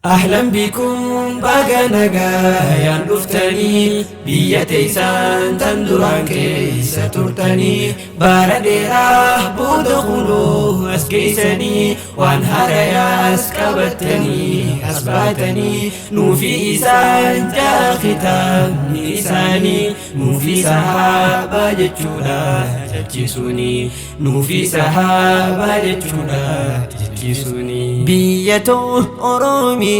أهلا بكم باقا نقايا نفتني بيتيسان تندران كيسة ترتني بارديرا بودخلو أسكيسني وانهار ياس كبتني أسباتني نوفي إسان جا ختام إساني نوفي سحابة جتشولا جتشسوني نوفي سحابة جتشولا جتشسوني بيتو أرومي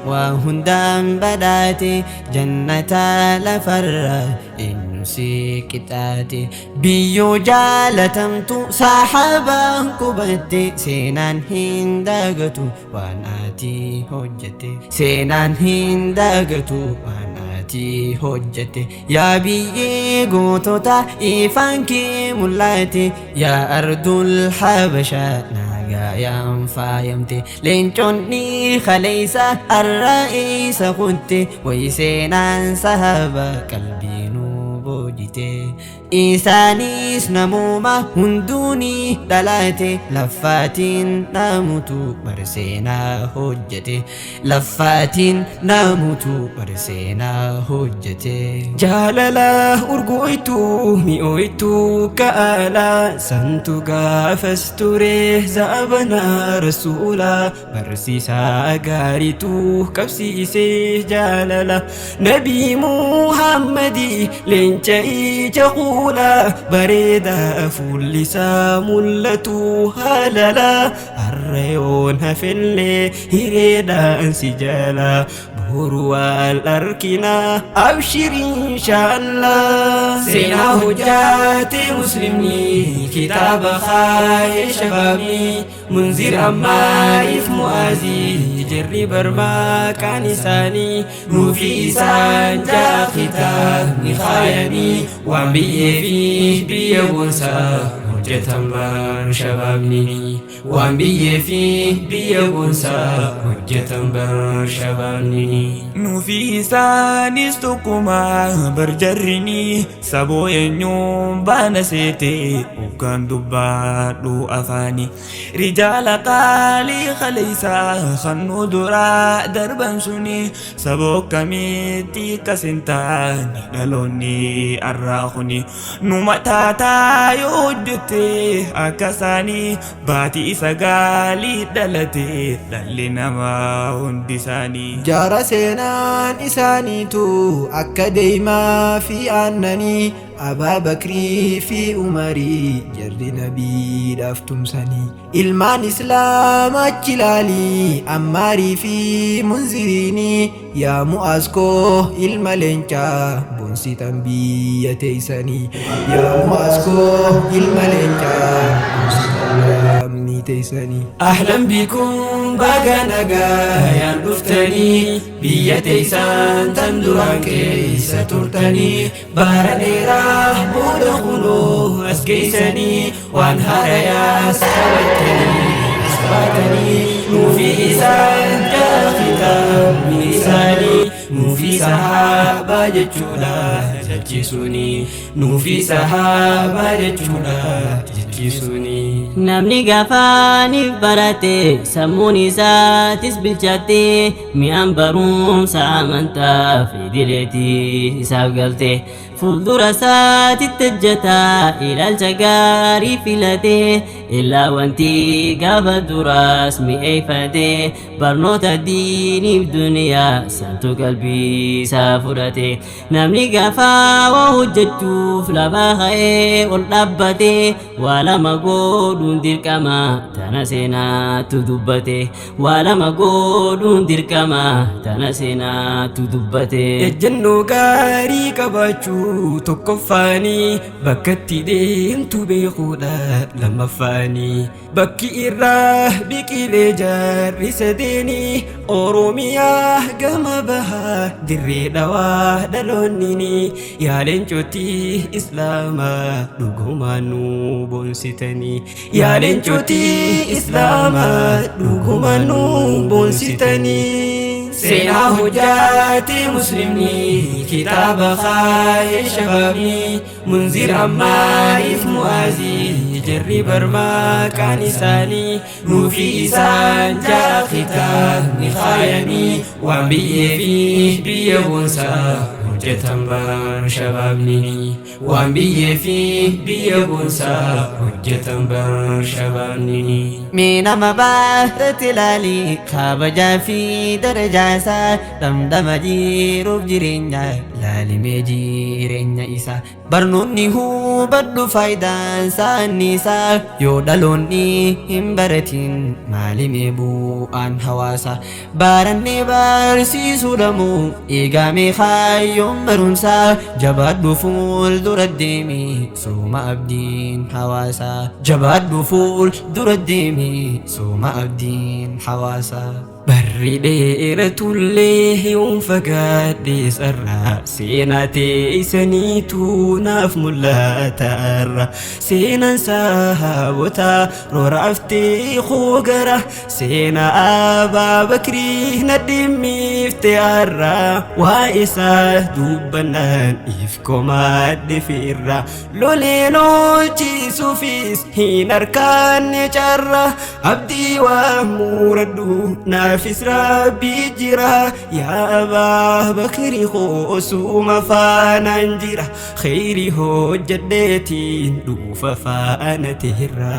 وهندام بداتي جنة لفر إنو سيكتاتي بيو جالتمتو صاحبا كبتي سينان هنداغتو واناتي هجتي سينان هنداغتو واناتي هجتي يا بيي قوتوتا إيفانكي ملاتي يا أرض الحبشة يا فايمتي لينشوني خليسة الرئيس كنت ويسينان سهبا قلبي نوبوجتي إيسانيس نموما هندوني دلاتي لفاتين ناموتو برسينا هجتي لفاتين ناموتو برسينا هجتي جاللا أرقويتو مئويتو كآلا سنتو قافستوري زابنا رسولا برسيسا قاريتو كبسيسي جاللا نبي محمدي لنشاي جغولا بريدا فولسا ملتو هللا الريون هفلي هريدا انسجالا بوروا الأركنا أبشر إن شاء الله سينا هجات مسلمي كتاب خاي شبابي منذر أما إف مؤازي جري برما كان ساني نوفي إسان جا ختام خايني وانبيه فيه بيبونسا هجة شبابني وانبيه فيه بيبونسا هجة شبابني نوفي إسان استقما برجرني سبو ينيوم بانسيتي وكان دبادو أفاني رجال قالي خليسا خنو درا دربان سني سبو كميتي كسنتاني دلوني الراخني نمتاتا يوجتي أكساني باتي إساقالي دلتي دلنا ما هندساني جار سينان إساني تو أكا ديما في أنني أبا بكري في أمري جر نبي دفتم سني إلمان إسلام أجلالي أماري في منزريني يا مؤسكو الملنجا بونسي تنبي تيسني يا مؤسكو الملنجا بونسي تيسني أهلا بكم باقا نقايا نفتني بيتيسان تندران كيسة ترتني بارديرا بودخلو أسكيسني وانهار ياس كبتني أسباتني نوفي إسان جا ختام إساني نوفي سحابة جتشولا جتشسوني نوفي سحابة جتشولا جتشسوني نمني قفاني براتي سموني ساتس بالجاتي مئن بروم سامنتا في دليتي ساب قلتي فلدر سات التجتا إلى الجقاري فلتي إلا وانتي قاف الدراس مئي فتي برنوت الديني بدنيا سنتو قلبي سافرتي نمني قفا وهجتو فلما خي والنبتي ولا مقود دركما تنسينا تدبتي ولا مقود دركما تنسينا تدبتي الجنو قاري كباتشو tokkoffaanii bakkatti deemtu beekuudha lamaffaanii bakki irraa biqilee jaarri sadeenii Oromiyaa gama bahaa dirree dhawaa dhaloonnini yaaleencotii islaamaa dhugumaan nu boonsitanii yaaleencotii islaamaa dhugumaan nu boonsitanii سينا هجاتي مسلمني كتاب خاي شبابي منذر عما إثم أزي جري برما كان إساني نوفي إسان جاء ختام نخايني وانبي فيه بيبونسا hojjetan shababni waan biyye fi biyya gonsa hojjetan shababni nama baatatti ilaali kabajaa fi darajaa isaa damdama jiruuf jireenya laalimee jireenya isaa barnoonni hubadhu faayidaan isaa yoo dhaloonni hin baratin maalimee bu'aan hawaasa barannee barsiisuu dhamu eegamee kaayyoon barumsa jabaadhu fuuldura deemi sooma abdiin hawaasa jabaadhu fuuldura deemi sooma abdiin hawaasa barri dheeratullee yoon fagaadhe sarara seenaa teessaniitu naaf mul'atarra seenaan sahaabota roraaftee hoogara seenaa Abaa Bakrii na dhimmiifte har'a waa isaa dubbannaan if komaadhe firra loleen oolchisuufis hin harkaanne carra abdii waa muradhu naafis rabbi jira yaa Abaa Bakrii hoosuma faanaan jira khayrii hojjedheetiin dhufa faana teerra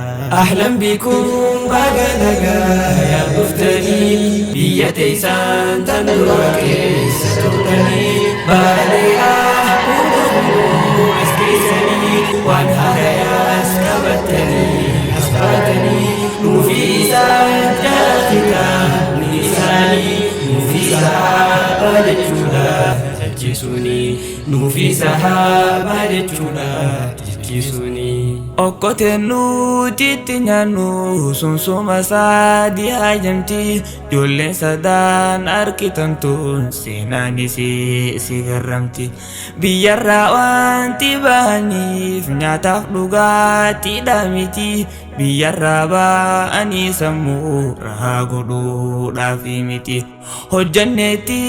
ahlan bikum baga nagaa yaa dhuftanii biyya teessan tan dura keessa turtanii baadiyyaa hunduu as keessanii waan haaraas qabattanii as baatanii nuufi isaan jaallataa nuufi sahaabaa jechuudha jechuuni nuufi sahaabaa jechuudha jechuuni okkoteen nuti nyaannu sunsuma saadii haajamti ijoolleen sadaan arkitantuun seenaanis si garramti biyyarraa wanti bahaniif nyaataaf dhugaatiidha miti biyyarraa ba'anii sammuu rahaa godhuudhaaf miti hojjanneetti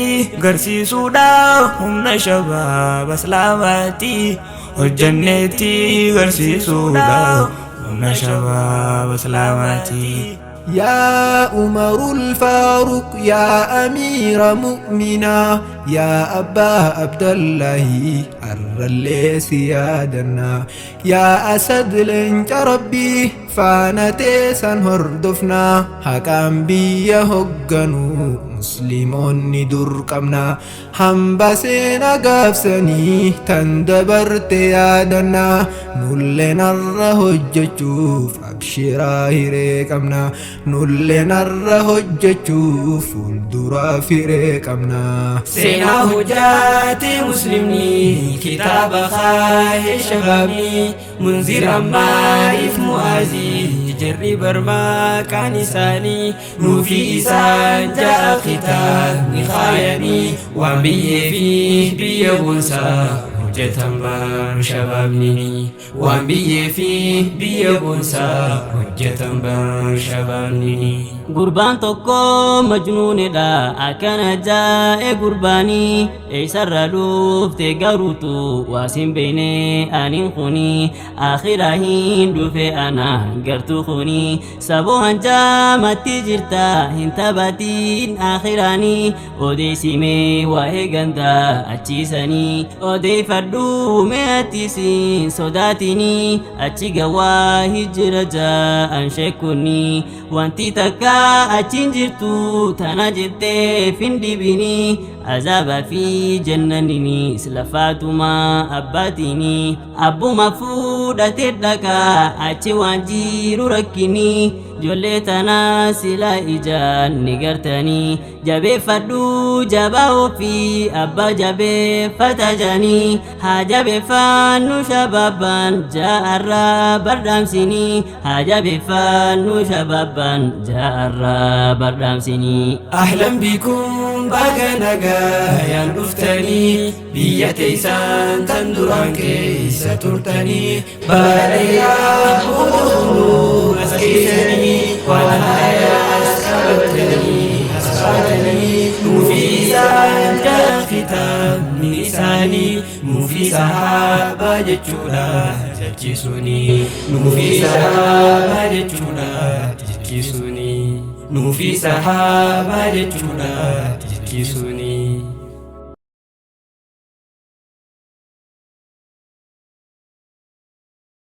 garsiisuudhaaf humna shabaaba islaamaati hojjanneetti garsiisuudhaaf humna shabaaba islaamaati يا عمر الفاروق يا أمير مؤمنا يا أبا عبد الله الرلي سيادنا يا أسد لنك ربي فانتي سنهردفنا حكام بيا هقنو مسلمون درقمنا حنبسنا قابسني تندبرت يادنا نلنا الرهججوف أبشرا هيريكمنا نلنا الرهججوف الدرا فيريكمنا سينا هجاتي مسلمني كتاب خاي شبابي منذر عما إثم أزي جري برما كان إساني نوفي إسان جاء ختام نخايني وان بيه فيه بيبونسا hojjetan shababni waan biyye fi biyya gonsa hojjetan shababni gurbaan tokko majnuunedha akkana jaa'e gurbaanii eessarra dhufte garuutu waasin beene anin kuni akhiraa hin dhufe ana gartuu kuni saboo hanjaamatti jirta hin taphatiin akhiraanii odeessimee waa'ee gandaa achiisanii odeeffadhu meettisiin sodaatini achi gawaa hijira jaa'an sheekkunni wanti takka achin jirtu tana jettee findibini azaba fi jannanini islafatuma abbatini abbuma fuudhate dhaka achi waan jiru rakkini jolle tana sila ijaan nigartani jabeeffadhu jabaa ofii abba jabeeffata jani haa jabeeffannu shababban jaarra bardhaamsini haa jabeeffannu shababban jaarra bardhaamsini ahlan bikum baga nagaa yaan dhuftanii biyya teessan tan duraan keessa turtanii baadiyyaa hunduu as keessanii waan haaraas qabattanii as baatanii nuufi sahaaba jechuudha jechuusuni nuufi sahaaba jechuudha jechuusuni nuufi sahaaba jechuudha jechuusuni